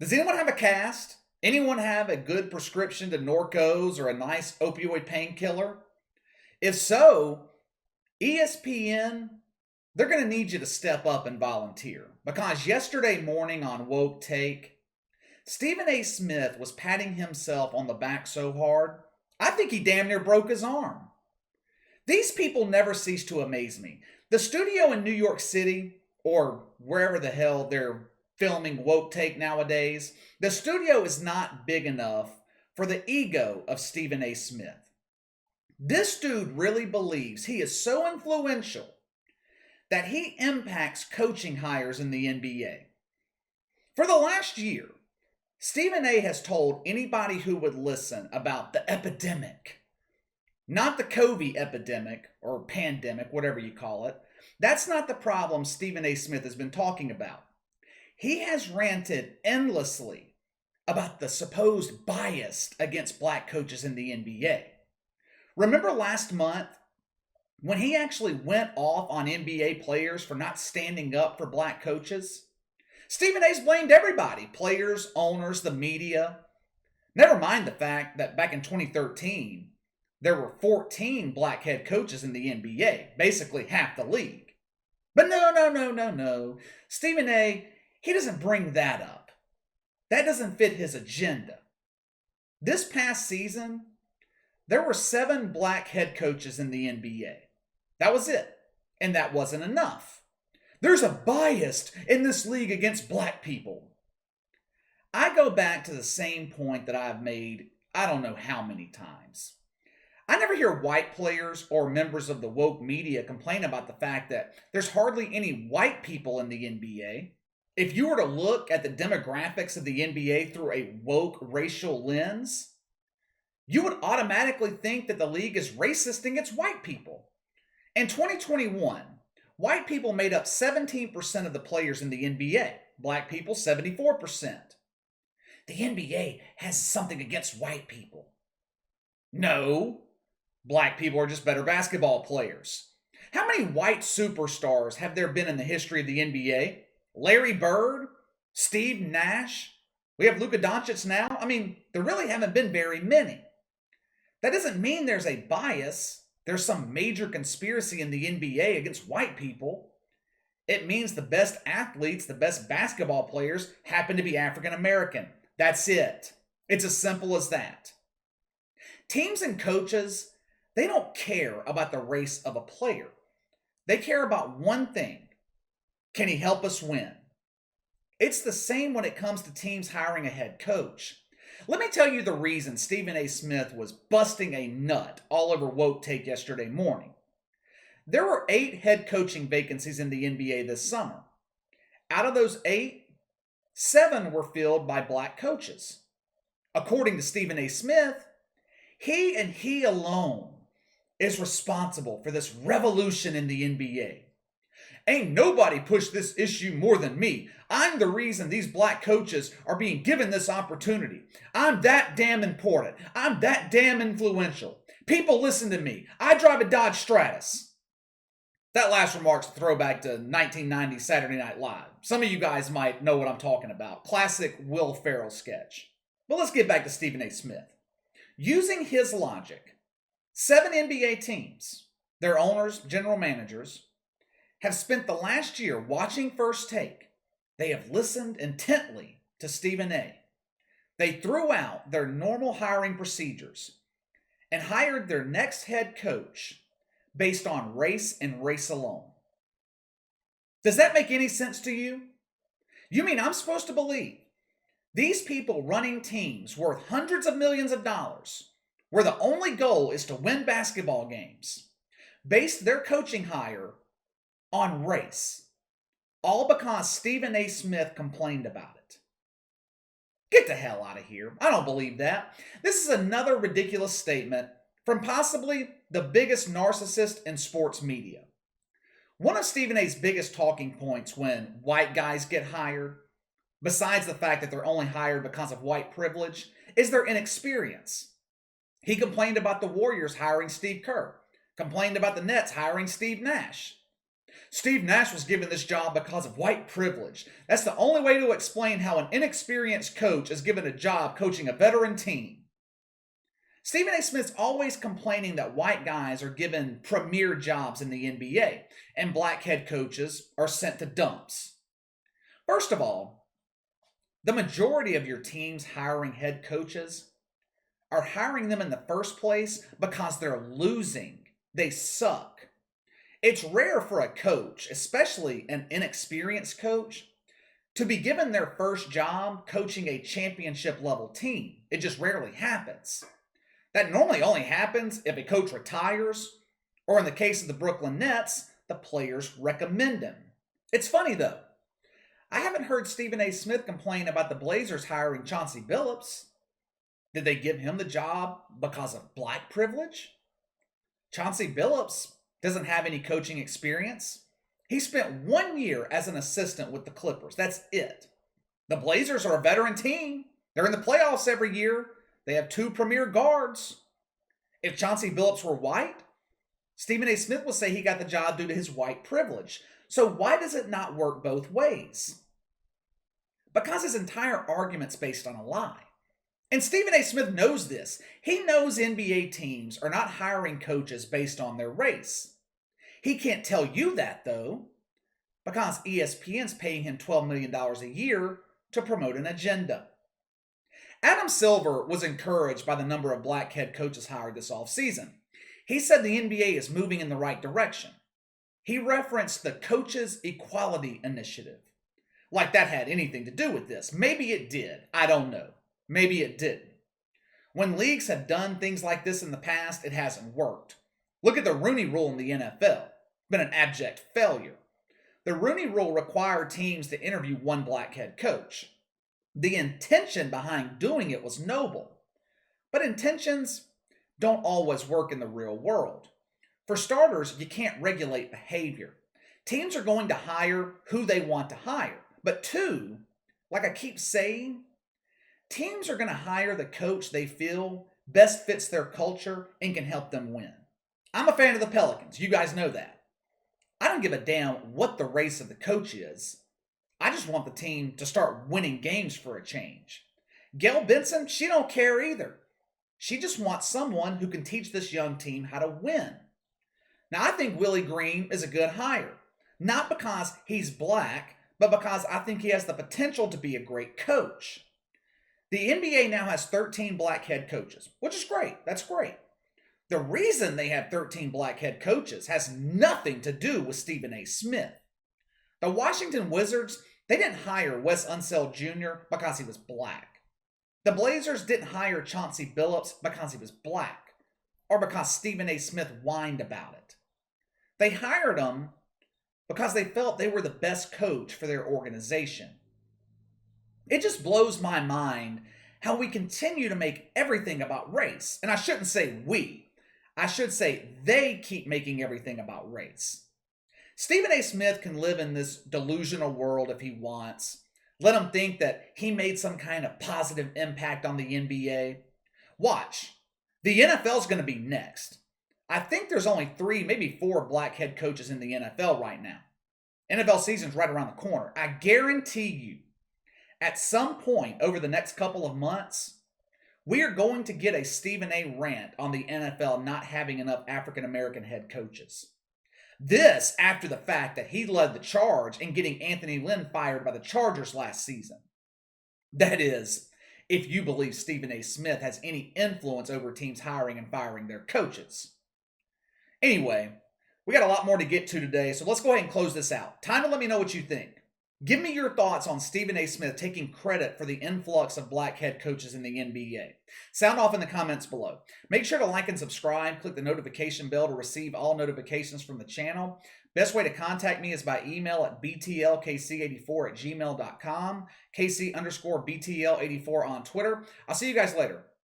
Does anyone have a cast? Anyone have a good prescription to Norcos or a nice opioid painkiller? If so, ESPN, they're going to need you to step up and volunteer. Because yesterday morning on Woke Take, Stephen A. Smith was patting himself on the back so hard, I think he damn near broke his arm. These people never cease to amaze me. The studio in New York City, or wherever the hell they're filming Woke Take nowadays, the studio is not big enough for the ego of Stephen A. Smith. This dude really believes he is so influential that he impacts coaching hires in the NBA. For the last year, Stephen A. has told anybody who would listen about the epidemic. Not the COVID epidemic or pandemic, whatever you call it. That's not the problem Stephen A. Smith has been talking about. He has ranted endlessly about the supposed bias against black coaches in the NBA. Remember last month when he actually went off on NBA players for not standing up for black coaches? Stephen A's blamed everybody, players, owners, the media. Never mind the fact that back in 2013, there were 14 black head coaches in the NBA, basically half the league. But no. Stephen A., he doesn't bring that up. That doesn't fit his agenda. This past season, there were 7 black head coaches in the NBA. That was it. And that wasn't enough. There's a bias in this league against black people. I go back to the same point that I've made I don't know how many times. I never hear white players or members of the woke media complain about the fact that there's hardly any white people in the NBA. If you were to look at the demographics of the NBA through a woke racial lens, you would automatically think that the league is racist against white people. In 2021, white people made up 17% of the players in the NBA, black people 74%. The NBA has something against white people. No, black people are just better basketball players. How many white superstars have there been in the history of the NBA? Larry Bird? Steve Nash? We have Luka Doncic now? There really haven't been very many. That doesn't mean there's a bias. There's some major conspiracy in the NBA against white people. It means the best athletes, the best basketball players happen to be African American. That's it. It's as simple as that. Teams and coaches, they don't care about the race of a player. They care about one thing. Can he help us win? It's the same when it comes to teams hiring a head coach. Let me tell you the reason Stephen A. Smith was busting a nut all over Woke Take yesterday morning. There were 8 head coaching vacancies in the NBA this summer. Out of those 8, 7 were filled by black coaches. According to Stephen A. Smith, he and he alone is responsible for this revolution in the NBA. Ain't nobody pushed this issue more than me. I'm the reason these black coaches are being given this opportunity. I'm that damn important. I'm that damn influential. People listen to me. I drive a Dodge Stratus. That last remark's a throwback to 1990 Saturday Night Live. Some of you guys might know what I'm talking about. Classic Will Ferrell sketch. But let's get back to Stephen A. Smith. Using his logic, 7 NBA teams, their owners, general managers, have spent the last year watching First Take. They have listened intently to Stephen A. They threw out their normal hiring procedures and hired their next head coach based on race and race alone. Does that make any sense to you? You mean I'm supposed to believe these people running teams worth hundreds of millions of dollars, where the only goal is to win basketball games, based their coaching hire on race, all because Stephen A. Smith complained about it? Get the hell out of here. I don't believe that. This is another ridiculous statement from possibly the biggest narcissist in sports media. One of Stephen A.'s biggest talking points when white guys get hired, besides the fact that they're only hired because of white privilege, is their inexperience. He complained about the Warriors hiring Steve Kerr, complained about the Nets hiring Steve Nash. Steve Nash was given this job because of white privilege. That's the only way to explain how an inexperienced coach is given a job coaching a veteran team. Stephen A. Smith's always complaining that white guys are given premier jobs in the NBA and black head coaches are sent to dumps. First of all, the majority of your teams hiring head coaches are hiring them in the first place because they're losing. They suck. It's rare for a coach, especially an inexperienced coach, to be given their first job coaching a championship level team. It just rarely happens. That normally only happens if a coach retires, or in the case of the Brooklyn Nets, the players recommend him. It's funny though. I haven't heard Stephen A. Smith complain about the Blazers hiring Chauncey Billups. Did they give him the job because of black privilege? Chauncey Billups doesn't have any coaching experience. He spent 1 year as an assistant with the Clippers. That's it. The Blazers are a veteran team. They're in the playoffs every year. They have 2 premier guards. If Chauncey Billups were white, Stephen A. Smith would say he got the job due to his white privilege. So why does it not work both ways? Because his entire argument's based on a lie. And Stephen A. Smith knows this. He knows NBA teams are not hiring coaches based on their race. He can't tell you that, though, because ESPN's paying him $12 million a year to promote an agenda. Adam Silver was encouraged by the number of black head coaches hired this offseason. He said the NBA is moving in the right direction. He referenced the Coaches Equality Initiative. Like that had anything to do with this. Maybe it did. I don't know. Maybe it didn't. When leagues have done things like this in the past, it hasn't worked. Look at the Rooney Rule in the NFL. It's been an abject failure. The Rooney Rule required teams to interview one black head coach. The intention behind doing it was noble, but intentions don't always work in the real world. For starters, you can't regulate behavior. Teams are going to hire who they want to hire. But 2, like I keep saying, teams are going to hire the coach they feel best fits their culture and can help them win. I'm a fan of the Pelicans. You guys know that. I don't give a damn what the race of the coach is. I just want the team to start winning games for a change. Gail Benson, she don't care either. She just wants someone who can teach this young team how to win. Now, I think Willie Green is a good hire. Not because he's black, but because I think he has the potential to be a great coach. The NBA now has 13 black head coaches, which is great. That's great. The reason they have 13 black head coaches has nothing to do with Stephen A. Smith. The Washington Wizards, they didn't hire Wes Unseld Jr. because he was black. The Blazers didn't hire Chauncey Billups because he was black, or because Stephen A. Smith whined about it. They hired him because they felt they were the best coach for their organization. It just blows my mind how we continue to make everything about race. And I shouldn't say we. I should say they keep making everything about race. Stephen A. Smith can live in this delusional world if he wants. Let him think that he made some kind of positive impact on the NBA. Watch. The NFL's going to be next. I think there's only 3, maybe 4 black head coaches in the NFL right now. NFL season's right around the corner. I guarantee you, at some point over the next couple of months, we are going to get a Stephen A. rant on the NFL not having enough African American head coaches. This after the fact that he led the charge in getting Anthony Lynn fired by the Chargers last season. That is, if you believe Stephen A. Smith has any influence over teams hiring and firing their coaches. Anyway, we got a lot more to get to today, so let's go ahead and close this out. Time to let me know what you think. Give me your thoughts on Stephen A. Smith taking credit for the influx of black head coaches in the NBA. Sound off in the comments below. Make sure to like and subscribe. Click the notification bell to receive all notifications from the channel. Best way to contact me is by email at btlkc84@gmail.com, KC_BTL84 on Twitter. I'll see you guys later.